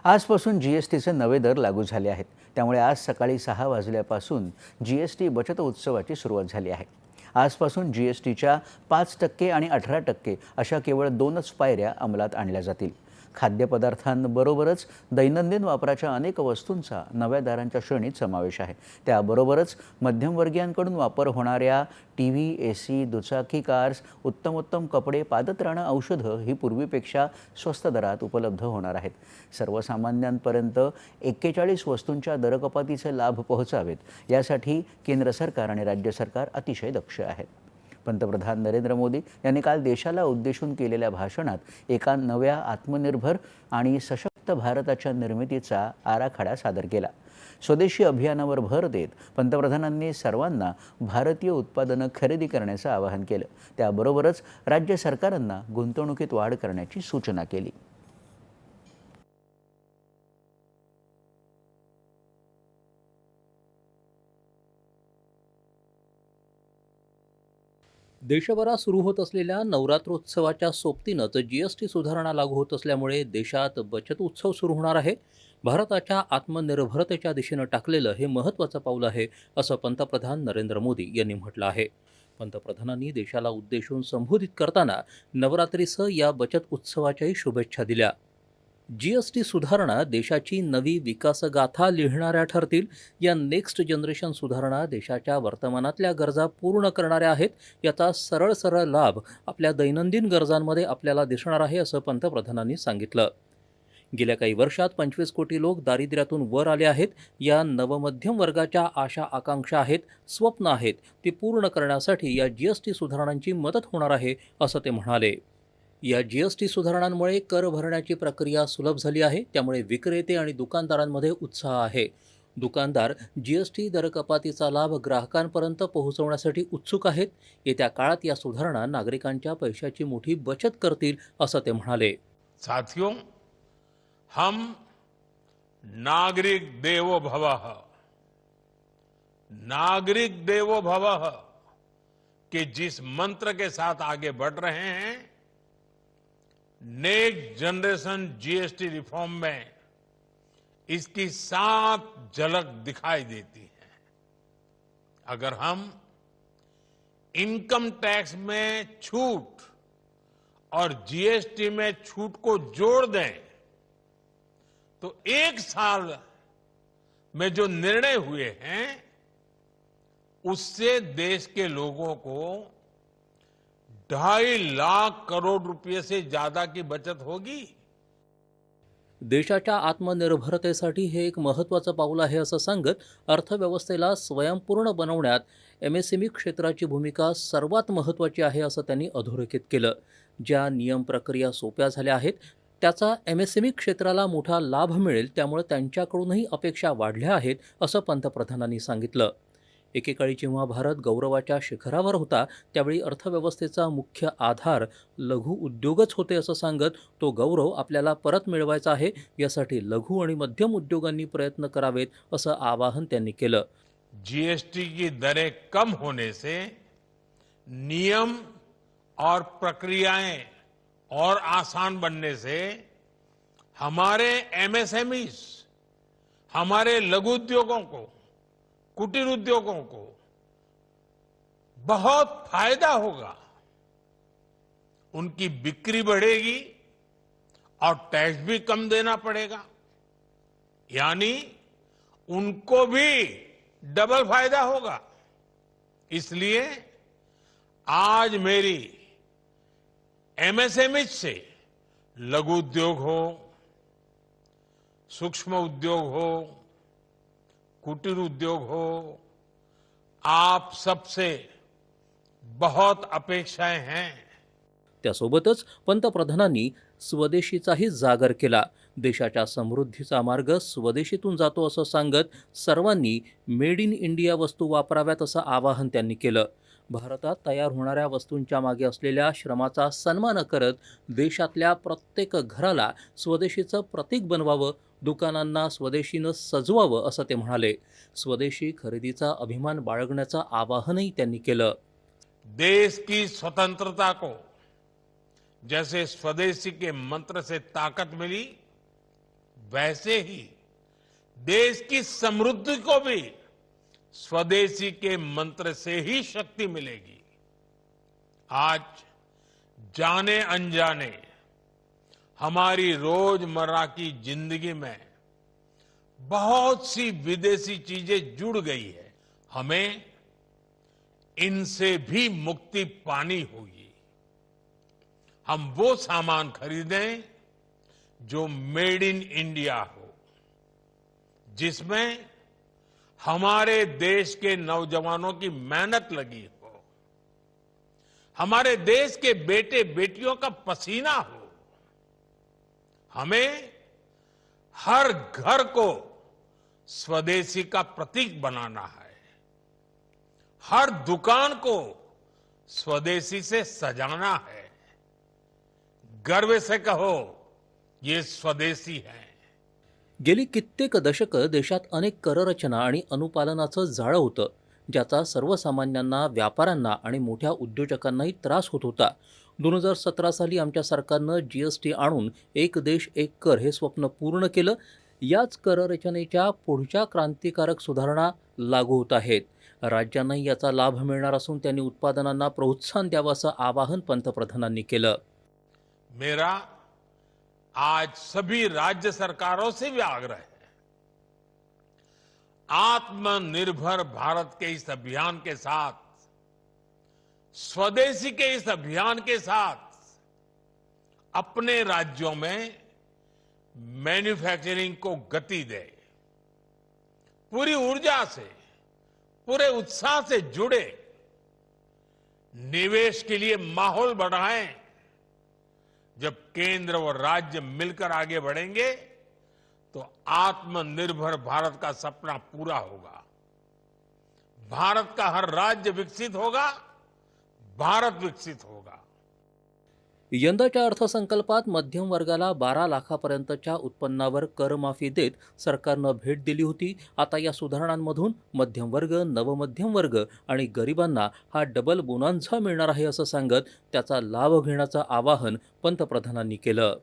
आजपासून जीएसटीचे नवे दर लागू झाले आहेत। त्यामुळे आज सकाळी 6 वाजल्यापासून जीएसटी बचत उत्सवाची सुरुवात झाली आहे। आजपासून जीएसटीच्या 5% आणि 18% अशा केवळ 2च पायऱ्या अंमलात आणल्या जातील। खाद्यपदार्थांबरोबरच दैनंदिन वापराच्या अनेक वस्तूंचा नव्या दरांच्या श्रेणीत समावेश आहे। त्याबरोबरच मध्यमवर्गीयांकडून वापर होणाऱ्या टीव्ही, एसी, दुचाकी, कार्स, उत्तमोत्तम कपडे, पादत्राणं, औषधं ही पूर्वीपेक्षा स्वस्त दरात उपलब्ध होणार आहेत। सर्वसामान्यांपर्यंत 41 वस्तूंच्या दरकपातीचे लाभ पोहोचावेत यासाठी केंद्र सरकार आणि राज्य सरकार अतिशय दक्ष आहेत। पंतप्रधान नरेंद्र मोदी यांनी काल देशाला उद्देशून केलेल्या भाषणात एका नव्या आत्मनिर्भर आणि सशक्त भारताच्या निर्मितीचा आराखडा सादर केला। स्वदेशी अभियानावर भर देत पंतप्रधानांनी सर्वांना भारतीय उत्पादनं खरेदी करण्याचं आवाहन केलं। त्याबरोबरच राज्य सरकारांना गुंतवणुकीत वाढ करण्याची सूचना केली। देशभरात सुरू होत असलेल्या नवरात्रोत्सवाच्या सोबतीनंच जीएसटी सुधारणा लागू होत असल्यामुळे देशात बचत उत्सव सुरू होणार आहे। भारताच्या आत्मनिर्भरतेच्या दिशेनं टाकलेलं हे महत्त्वाचं पाऊल आहे, असं पंतप्रधान नरेंद्र मोदी यांनी म्हटलं आहे। पंतप्रधानांनी देशाला उद्देशून संबोधित करताना नवरात्रीसह या बचत उत्सवाच्याही शुभेच्छा दिल्या। जीएसटी सुधारणा देशाची नवी विकासगाथा लिहिणाऱ्या ठरतील। या नेक्स्ट जनरेशन सुधारणा देशाच्या वर्तमानातल्या गरजा पूर्ण करणाऱ्या आहेत। याचा सरळ सरळ लाभ आपल्या दैनंदिन गरजांमध्ये आपल्याला दिसणार आहे, असं पंतप्रधानांनी सांगितलं। गेल्या काही वर्षात 25 कोटी लोक दारिद्र्यातून वर आले आहेत। या नवमध्यम वर्गाच्या आशा आकांक्षा आहेत, स्वप्न आहेत, ती पूर्ण करण्यासाठी या जीएसटी सुधारणांची मदत होणार आहे, असं ते म्हणाले। या जीएसटी सुधारणांमुळे कर भरण्याची प्रक्रिया सुलभ झाली आहे। त्यामुळे विक्रेते आणि दुकानदारांमध्ये उत्साह आहे। दुकानदार जीएसटी दरकपातीचा लाभ ग्राहकांपर्यंत पोहोचवण्यासाठी उत्सुक आहेत। येत्या काळात या सुधारणा नागरिकांच्या पैशाची मोठी बचत करतील, असं ते म्हणाले। साथियों, हम नागरिक देवो भवः, नागरिक देवो भवः के जिस मंत्र के साथ आगे बढ़ रहे हैं, नेक्स्ट जनरेशन जीएसटी रिफॉर्म में इसकी साफ झलक दिखाई देती है। अगर हम इनकम टैक्स में छूट और जीएसटी में छूट को जोड़ दें तो 1 साल में जो निर्णय हुए हैं उससे देश के लोगों को 2.5 लाख करोड़ रुपए से ज्यादा की बचत होगी। देशाच्या आत्मनिर्भरतेसाठी हे एक महत्त्वाचं पाऊल आहे, असं सांगत अर्थव्यवस्थेला स्वयंपूर्ण बनवण्यात एमएसएमई क्षेत्राची भूमिका सर्वात महत्त्वाची आहे, असं त्यांनी अधोरेखित केलं। ज्या नियम प्रक्रिया सोप्या झाल्या आहेत त्याचा एमएसएमई क्षेत्राला मोठा लाभ मिळेल, त्यामुळे त्यांच्याकडूनही अपेक्षा वाढल्या आहेत, असं पंतप्रधानांनी सांगितलं। एकेकाळी जेव्हा भारत गौरवाच्या शिखरावर होता त्यावेळी अर्थव्यवस्थेचा मुख्य आधार लघु उद्योगच होते, असं सांगत तो गौरव आपल्याला परत मिळवायचा आहे। यासाठी लघु आणि मध्यम उद्योगांनी प्रयत्न करावेत, असं आवाहन त्यांनी केलं। जीएसटी की दरें कम होने से नियम और प्रक्रियाएं और आसान बनने से हमारे एमएसएमईज, हमारे लघु उद्योगों को, कुटीर उद्योगों को बहुत फायदा होगा। उनकी बिक्री बढ़ेगी और टैक्स भी कम देना पड़ेगा, यानी उनको भी डबल फायदा होगा। इसलिए आज मेरी एमएसएमई से लघु उद्योग हो, सूक्ष्म उद्योग हो, कुटीर उद्योग हो, आप सबसे बहुत अपेक्षाएं हैं। त्यासोबतच पंतप्रधानांनी स्वदेशीचाही जागर केला। देशाच्या समृद्धीचा मार्ग स्वदेशीतून जातो, असं सांगत सर्वांनी मेड इन इंडिया वस्तू वापराव्यात, असं आवाहन त्यांनी केलं। भारतात तयार होणाऱ्या वस्तूंच्या मागे असलेल्या श्रमाचा सन्मान करत देशातल्या प्रत्येक घराला स्वदेशीचं प्रतीक बनवावं, दुकानांना स्वदेशीनं सजवावं, असं ते म्हणाले। स्वदेशी खरेदीचा अभिमान बाळगण्याचं आवाहनही त्यांनी केलं। देश की स्वतंत्रता को जैसे स्वदेशी के मंत्र से ताकत मिली, वैसे ही देश की समृद्धि को भी स्वदेशी के मंत्र से ही शक्ति मिलेगी। आज जाने अनजाने हमारी रोजमर्रा की जिंदगी में बहुत सी विदेशी चीजें जुड़ गई है। हमें इनसे भी मुक्ति पानी होगी। हम वो सामान खरीदें जो मेड इन इंडिया हो, जिसमें हमारे देश के नौजवानों की मेहनत लगी हो, हमारे देश के बेटे बेटियों का पसीना हो। हमें हर घर को स्वदेशी का प्रतीक बनाना है, हर दुकान को स्वदेशी से सजाना है। गर्व से कहो, ये स्वदेशी है। गेली कित्येक दशकं देशात अनेक कररचना आणि अनुपालनाचं जाळं होतं, ज्याचा सर्वसामान्यांना, व्यापाऱ्यांना आणि मोठ्या उद्योजकांनाही त्रास होत होता. 2017 साली आमच्या सरकारनं जीएसटी आणून एक देश एक कर हे स्वप्न पूर्ण केलं. याच कररचनेच्या पुढच्या क्रांतिकारक सुधारणा लागू होत आहेत. राज्यांनाही याचा लाभ मिळणार असून त्यांनी उत्पादनांना प्रोत्साहन द्यावं असं आवाहन पंतप्रधानांनी केलं. मेरा आज सभी राज्य सरकारों से भी आग्रह है, आत्मनिर्भर भारत के इस अभियान के साथ, स्वदेशी के इस अभियान के साथ अपने राज्यों में मैन्युफैक्चरिंग को गति दे, पूरी ऊर्जा से, पूरे उत्साह से जुड़े, निवेश के लिए माहौल बढ़ाएं। जब केंद्र और राज्य मिलकर आगे बढ़ेंगे तो आत्मनिर्भर भारत का सपना पूरा होगा। भारत का हर राज्य विकसित होगा, भारत विकसित होगा। यंदाच्या अर्थसंकल्पात मध्यम वर्गाला 12 लाखापर्यंतच्या उत्पन्नावर करमाफी देत सरकारनं भेट दिली होती. आता या सुधारणांमधून मध्यम वर्ग, नवमध्यम वर्ग आणि गरिबांना हा डबल बोनान्झा मिळणार आहे असं सांगत त्याचा लाभ घेण्याचं आवाहन पंतप्रधानांनी केलं.